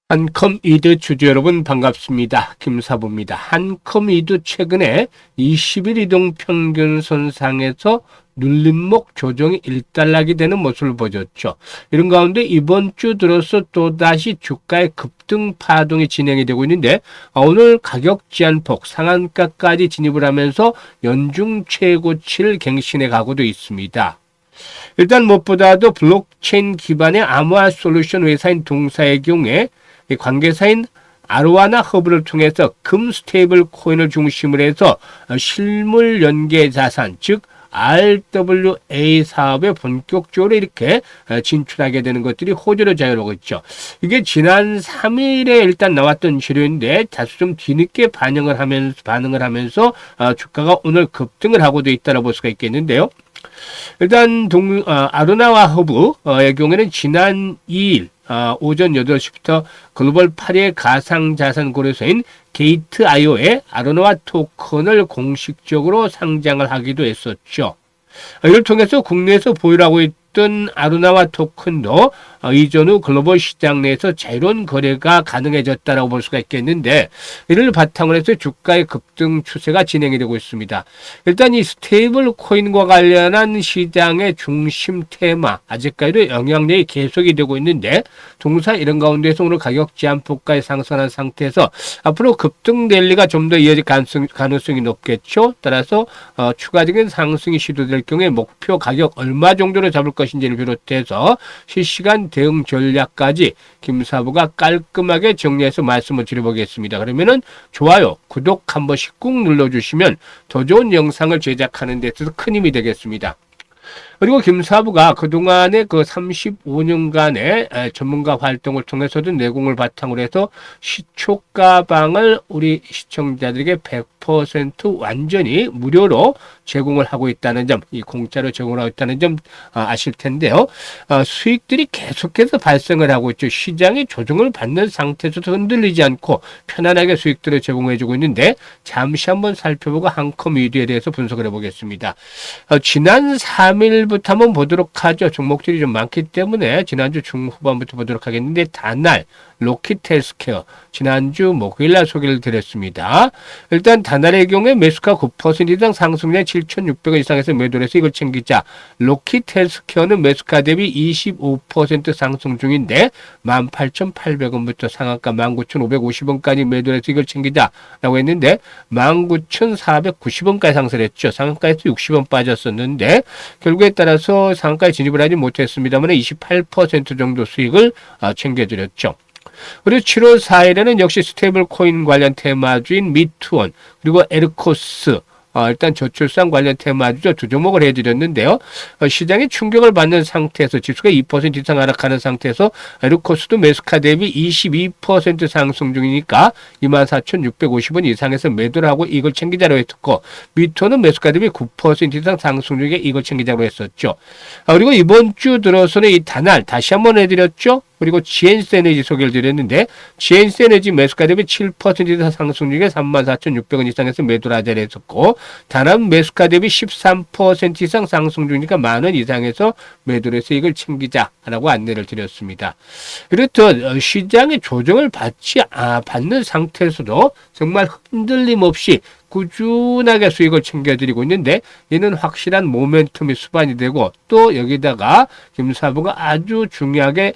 한컴이드 주주 여러분 반갑습니다. 김사부입니다. 한컴이드 최근에 20일 이동 평균선 상에서 눌림목 조정이 일단락이 되는 모습을 보였죠. 이런 가운데 이번 주 들어서 또다시 주가의 급등 파동이 진행이 되고 있는데 오늘 가격 제한폭 상한가까지 진입을 하면서 연중 최고치를 갱신해 가고도 있습니다. 일단 무엇보다도 블록체인 기반의 암호화 솔루션 회사인 동사의 경우에 관계사인 아로하나 허브를 통해서 금 스테이블 코인을 중심으로 해서 실물 연계 자산, 즉 RWA 사업에 본격적으로 이렇게 진출하게 되는 것들이 호재로 작용하고 있죠. 이게 지난 3일에 일단 나왔던 자료인데 다소 좀 뒤늦게 반응을 하면서 주가가 오늘 급등을 하고도 있다고 볼 수가 있겠는데요. 일단 아로나와 허브의 경우에는 지난 2일 오전 8시부터 글로벌 8의 가상자산 거래소인 게이트.io에 아로나와 토큰을 공식적으로 상장을 하기도 했었죠. 이를 통해서 국내에서 보유하고 있던 아로나와 토큰도 이전 후 글로벌 시장 내에서 자유로운 거래가 가능해졌다고 볼 수가 있겠는데 이를 바탕으로 해서 주가의 급등 추세가 진행이 되고 있습니다. 일단 이 스테이블 코인과 관련한 시장의 중심 테마 아직까지도 영향력이 계속이 되고 있는데 동사 이런 가운데서 오늘 가격 제한폭까지 상승한 상태에서 앞으로 급등 랠리가 좀 더 이어질 가능성이 높겠죠. 따라서 추가적인 상승이 시도될 경우에 목표 가격 얼마 정도로 잡을 것인지를 비롯해서 실시간 대응 전략까지 김사부가 깔끔하게 정리해서 말씀을 드려보겠습니다. 그러면은 좋아요, 구독 한 번씩 꾹 눌러주시면 더 좋은 영상을 제작하는 데 있어서 큰 힘이 되겠습니다. 그리고 김사부가 그동안의 그 35년간의 전문가 활동을 통해서도 내공을 바탕으로 해서 시초가방을 우리 시청자들에게 100% 완전히 무료로 제공을 하고 있다는 점, 이 공짜로 제공을 하고 있다는 점 아실 텐데요. 수익들이 계속해서 발생을 하고 있죠. 시장이 조정을 받는 상태에서도 흔들리지 않고 편안하게 수익들을 제공해주고 있는데 잠시 한번 살펴보고 한컴 위드에 대해서 분석을 해보겠습니다. 지난 3일부터 한번 보도록 하죠. 종목들이 좀 많기 때문에 지난주 중후반부터 보도록 하겠는데 다날, 로킷헬스케어 지난주 목요일날 소개를 드렸습니다. 일단 다날의 경우에 매수가 9% 이상 상승률 7,600원 이상에서 매도를 해서 이걸 챙기자. 로킷헬스케어는 매수가 대비 25% 상승 중인데 18,800원부터 상한가 19,550원까지 매도를 해서 이걸 챙기자라고 했는데 19,490원까지 상승했죠. 상한가에서 60원 빠졌었는데 결국에 따라서 상한가에 진입을 하지 못했습니다만 28% 정도 수익을 챙겨드렸죠. 그리고 7월 4일에는 역시 스테이블 코인 관련 테마주인 미투원 그리고 에르코스 일단 저출산 관련 테마주죠. 두 종목을 해드렸는데요. 시장이 충격을 받는 상태에서 지수가 2% 이상 하락하는 상태에서 에르코스도 매수가 대비 22% 상승 중이니까 24,650원 이상에서 매도를 하고 이걸 챙기자로 했고 미토는 매수가 대비 9% 이상 상승 중에 이걸 챙기자로 했었죠. 그리고 이번 주 들어서는 이 다날 다시 한번 해드렸죠. 그리고 GNC 에너지 소개를 드렸는데 GNC 에너지 매수가 대비 7% 이상 상승 중에 34,600원 이상에서 매도를 하자로 했었고 단한 매수가 대비 13% 이상 상승 중이니까 10,000원 이상에서 매도를 해서 이걸 챙기자라고 안내를 드렸습니다. 이렇듯 시장의 조정을 받는 상태에서도 정말 흔들림 없이 꾸준하게 수익을 챙겨드리고 있는데 이는 확실한 모멘텀이 수반이 되고 또 여기다가 김사부가 아주 중요하게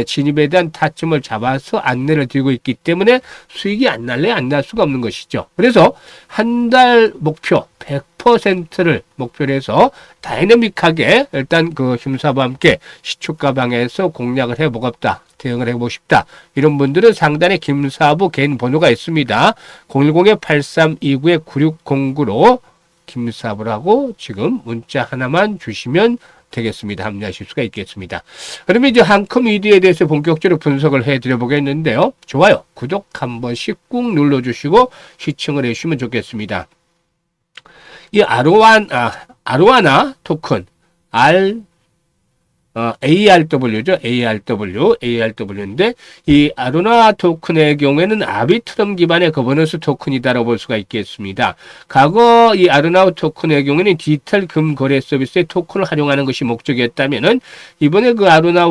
진입에 대한 타점을 잡아서 안내를 드리고 있기 때문에 수익이 안 날래 안 날 수가 없는 것이죠. 그래서 한 달 목표 100%를 목표로 해서 다이내믹하게 일단 그 김사부와 함께 시초가방에서 공략을 해보겠다. 대응을 해보고 싶다. 이런 분들은 상단에 김사부 개인 번호가 있습니다. 010-8329-9609로 김사부라고 지금 문자 하나만 주시면 되겠습니다. 합류하실 수가 있겠습니다. 그러면 이제 한컴 위드에 대해서 본격적으로 분석을 해드려 보겠는데요. 좋아요, 구독 한 번씩 꾹 눌러주시고 시청을 해주시면 좋겠습니다. 이 아로하나 토큰 ARW죠. ARW인데 이 아루나 토큰의 경우에는 아비트럼 기반의 거버넌스 토큰이다라고 볼 수가 있겠습니다. 과거 이 아루나 토큰의 경우에는 디지털 금 거래 서비스의 토큰을 활용하는 것이 목적이었다면은 이번에 그 아루나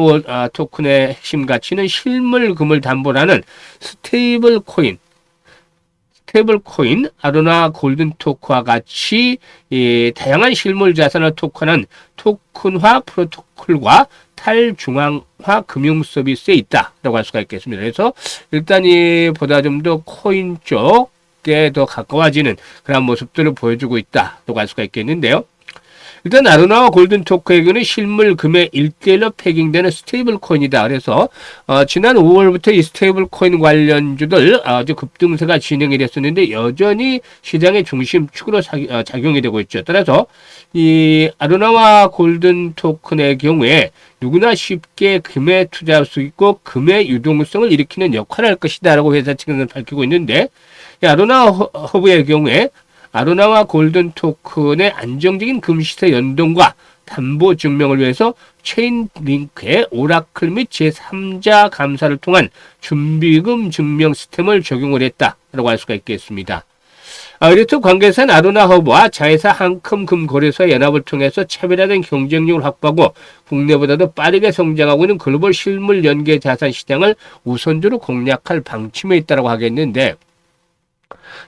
토큰의 핵심 가치는 실물 금을 담보로 하는 스테이블 코인 아루나 골든 토크와 같이 다양한 실물 자산을 토큰한 토큰화 프로토콜과 탈중앙화 금융 서비스에 있다라고 할 수가 있겠습니다. 그래서 일단 이 보다 좀 더 코인 쪽에 더 가까워지는 그런 모습들을 보여주고 있다라고 할 수가 있겠는데요. 일단 아루나와 골든 토크에게는 실물 금의 1대1로 패깅되는 스테이블 코인이다. 그래서 지난 5월부터 이 스테이블 코인 관련주들 아주 급등세가 진행이 됐었는데 여전히 시장의 중심축으로 작용이 되고 있죠. 따라서 이 아루나와 골든 토큰의 경우에 누구나 쉽게 금에 투자할 수 있고 금의 유동성을 일으키는 역할을 할 것이다 라고 회사 측은 밝히고 있는데 이 아루나 허브의 경우에 아루나와 골든 토큰의 안정적인 금시세 연동과 담보 증명을 위해서 체인링크의 오라클 및 제3자 감사를 통한 준비금 증명 시스템을 적용을 했다라고 할 수가 있겠습니다. 그래서 관계사는 아루나 허브와 자회사 한컴금 거래소의 연합을 통해서 차별화된 경쟁력을 확보하고 국내보다도 빠르게 성장하고 있는 글로벌 실물 연계 자산 시장을 우선적으로 공략할 방침에 있다고 하겠는데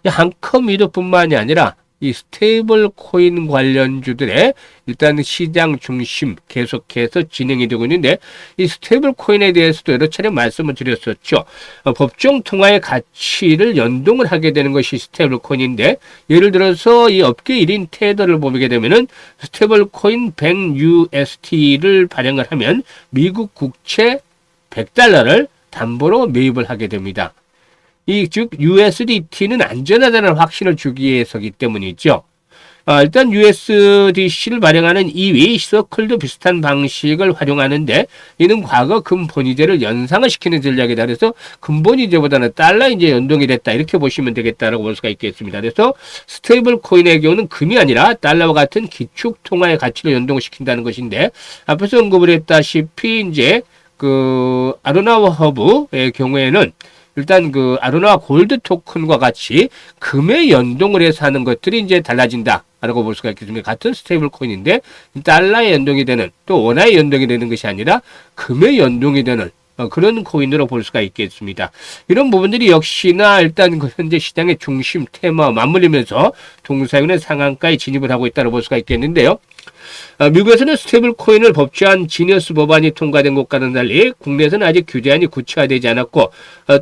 한컴이드뿐만이 아니라 이 스테이블 코인 관련주들의 일단 시장 중심 계속해서 진행이 되고 있는데 이 스테이블 코인에 대해서도 여러 차례 말씀을 드렸었죠. 법정 통화의 가치를 연동을 하게 되는 것이 스테이블 코인인데 예를 들어서 이 업계 1인 테더를 보게 되면은 스테이블 코인 100USD를 발행을 하면 미국 국채 100달러를 담보로 매입을 하게 됩니다. 즉 USDT는 안전하다는 확신을 주기 위해서기 때문이죠. 일단 USDC를 발행하는 2위 서클도 비슷한 방식을 활용하는데 이는 과거 금본위제를 연상을 시키는 전략이다. 그래서 금본위제보다는 달러 이제 연동이 됐다 이렇게 보시면 되겠다라고 볼 수가 있겠습니다. 그래서 스테이블 코인의 경우는 금이 아니라 달러와 같은 기축 통화의 가치를 연동시킨다는 것인데 앞에서 언급을 했다시피 이제 그 아루나 허브의 경우에는 일단 그 아루나 골드 토큰과 같이 금에 연동을 해서 하는 것들이 이제 달라진다라고 볼 수가 있겠습니다. 같은 스테이블 코인인데 달러에 연동이 되는 또 원화에 연동이 되는 것이 아니라 금에 연동이 되는 그런 코인으로 볼 수가 있겠습니다. 이런 부분들이 역시나 일단 현재 시장의 중심 테마와 맞물리면서 동사윤의 상한가에 진입을 하고 있다고 볼 수가 있겠는데요. 미국에서는 스테이블 코인을 법제한 지니어스 법안이 통과된 것과는 달리 국내에서는 아직 규제안이 구체화되지 않았고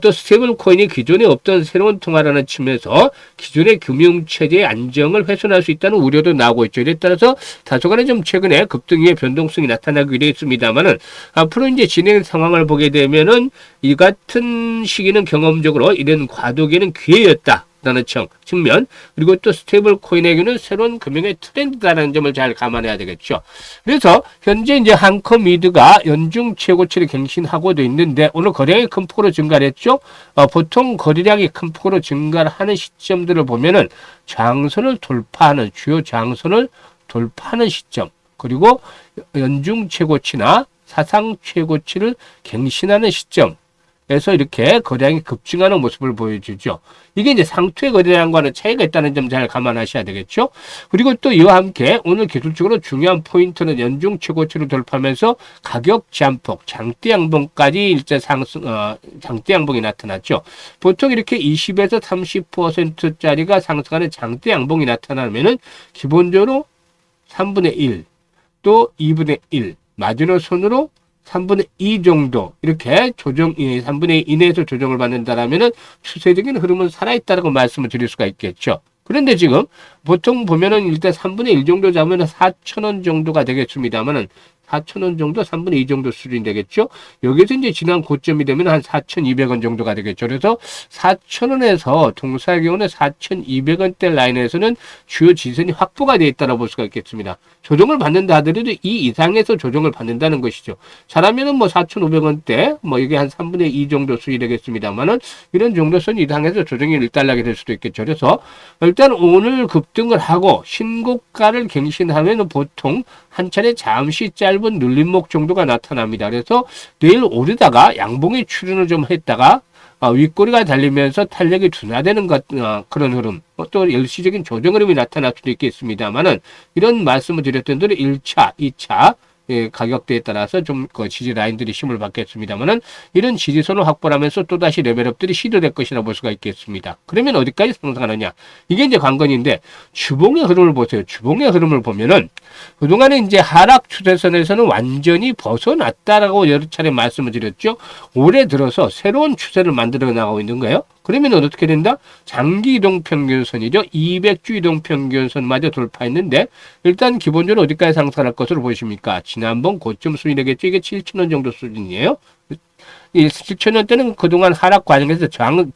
또 스테이블 코인이 기존에 없던 새로운 통화라는 측면에서 기존의 금융체제의 안정을 훼손할 수 있다는 우려도 나오고 있죠. 이에 따라서 다소간에 좀 최근에 급등의 변동성이 나타나기도 했습니다만은 앞으로 이제 진행 상황을 보게 되면은 이 같은 시기는 경험적으로 이런 과도기에는 기회였다. 라는 측면 그리고 또 스테이블 코인에게는 새로운 금융의 트렌드다라는 점을 잘 감안해야 되겠죠. 그래서 현재 이제 한컴미드가 연중 최고치를 갱신하고도 있는데 오늘 거래량이 큰 폭으로 증가를 했죠. 보통 거래량이 큰 폭으로 증가를 하는 시점들을 보면은 장선을 돌파하는 주요 장선을 돌파하는 시점 그리고 연중 최고치나 사상 최고치를 갱신하는 시점 에서 이렇게 거래량이 급증하는 모습을 보여주죠. 이게 이제 상투의 거래량과는 차이가 있다는 점 잘 감안하셔야 되겠죠. 그리고 또 이와 함께 오늘 기술적으로 중요한 포인트는 연중 최고치를 돌파하면서 가격 잠폭, 장대 양봉까지 일제 상승, 장대 양봉이 나타났죠. 보통 이렇게 20에서 30%짜리가 상승하는 장대 양봉이 나타나면은 기본적으로 3분의 1, 또 2분의 1, 마지노선으로 3분의 2 정도 이렇게 3분의 2 이내에서 조정을 받는다라면은 추세적인 흐름은 살아있다라고 말씀을 드릴 수가 있겠죠. 그런데 지금 보통 보면은 일단 3분의 1 정도 잡으면 4,000원 정도가 되겠습니다만은 4,000원 정도, 3분의 2 정도 수준이 되겠죠. 여기서 이제 지난 고점이 되면 한 4,200원 정도가 되겠죠. 그래서 4,000원에서 동사의 경우는 4,200원대 라인에서는 주요 지선이 확보가 되어 있다고 볼 수가 있겠습니다. 조정을 받는다 하더라도 이 이상에서 조정을 받는다는 것이죠. 잘하면은 뭐 4,500원대, 뭐 이게 한 3분의 2 정도 수익이 되겠습니다만은 이런 정도선 이상에서 조정이 일단락이 될 수도 있겠죠. 그래서 일단 오늘 급등을 하고 신고가를 갱신하면 보통 한 차례 잠시 짧은 눌림목 정도가 나타납니다. 그래서 내일 오르다가 양봉의 출현을 좀 했다가 윗꼬리가 달리면서 탄력이 둔화되는 그런 흐름, 또 일시적인 조정 흐름이 나타날 수도 있겠습니다만은 이런 말씀을 드렸던 대로 1차, 2차 가격대에 따라서 좀 그 지지 라인들이 힘을 받겠습니다만은 이런 지지선을 확보하면서 또다시 레벨업들이 시도될 것이라 볼 수가 있겠습니다. 그러면 어디까지 상승하느냐? 이게 이제 관건인데 주봉의 흐름을 보세요. 주봉의 흐름을 보면은 그동안에 이제 하락 추세선에서는 완전히 벗어났다라고 여러 차례 말씀을 드렸죠. 올해 들어서 새로운 추세를 만들어 나가고 있는 거예요. 그러면 어떻게 된다? 장기 이동 평균선이죠. 200주 이동 평균선마저 돌파했는데 일단 기본적으로 어디까지 상승할 것으로 보십니까? 지난번 고점 수준이겠죠. 이게 7,000원 정도 수준이에요. 이 7,000원대는 그동안 하락 과정에서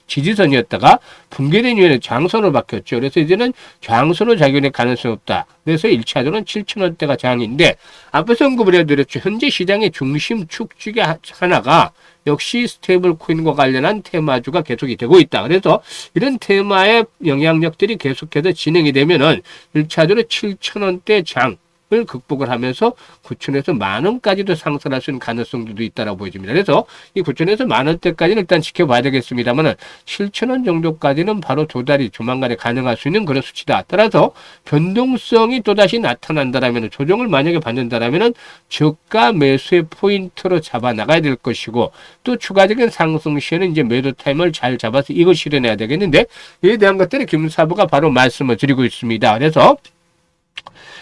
지지선이었다가 붕괴된 이후에 저항선으로 바뀌었죠. 그래서 이제는 저항선으로 작용할 가능성이 없다. 그래서 1차적으로는 7,000원대가 저항인데 앞에서 언급을 해드렸죠. 현재 시장의 중심 축 중에 하나가 역시 스테이블 코인과 관련한 테마주가 계속이 되고 있다. 그래서 이런 테마의 영향력들이 계속해서 진행이 되면은 1차적으로 7,000원대 장 을 극복을 하면서 9천에서 만원까지도 상승할 수 있는 가능성도 있다고 보여집니다. 그래서 이 9천에서 만원대까지는 일단 지켜봐야 되겠습니다만은 7천원 정도까지는 바로 도달이 조만간에 가능할 수 있는 그런 수치다. 따라서 변동성이 또다시 나타난다라면 조정을 만약에 받는다라면 저가 매수의 포인트로 잡아 나가야 될 것이고 또 추가적인 상승 시에는 이제 매도 타임을 잘 잡아서 이걸 실현해야 되겠는데 이에 대한 것들을 김사부가 바로 말씀을 드리고 있습니다. 그래서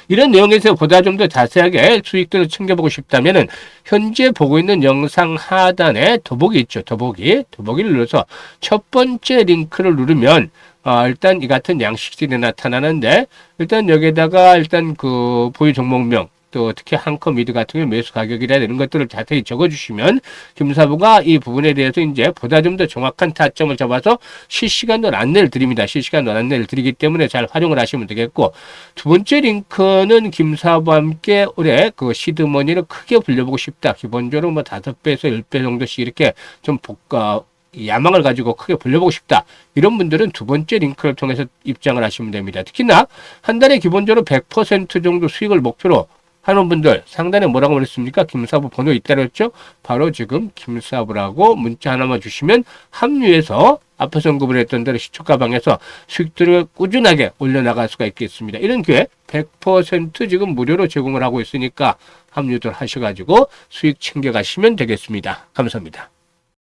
이런 내용에서 보다 좀 더 자세하게 수익들을 챙겨보고 싶다면은 현재 보고 있는 영상 하단에 더보기 있죠. 더보기를 눌러서 첫 번째 링크를 누르면 일단 이 같은 양식들이 나타나는데 일단 여기에다가 일단 그 보유 종목명 또 특히 한커 미드 같은 경우 매수 가격이라 이런 것들을 자세히 적어주시면 김사부가 이 부분에 대해서 이제 보다 좀 더 정확한 타점을 잡아서 실시간으로 안내를 드립니다. 실시간으로 안내를 드리기 때문에 잘 활용을 하시면 되겠고 두 번째 링크는 김사부와 함께 올해 그 시드머니를 크게 불려보고 싶다. 기본적으로 뭐 5배에서 10배 정도씩 이렇게 좀 야망을 가지고 크게 불려보고 싶다. 이런 분들은 두 번째 링크를 통해서 입장을 하시면 됩니다. 특히나 한 달에 기본적으로 100% 정도 수익을 목표로 하는 분들 상단에 뭐라고 그랬습니까? 김사부 번호 있다고 했죠? 바로 지금 김사부라고 문자 하나만 주시면 합류해서 앞에서 언급을 했던 대로 시초가방에서 수익들을 꾸준하게 올려나갈 수가 있겠습니다. 이런 기회 100% 지금 무료로 제공을 하고 있으니까 합류들 하셔가지고 수익 챙겨가시면 되겠습니다. 감사합니다.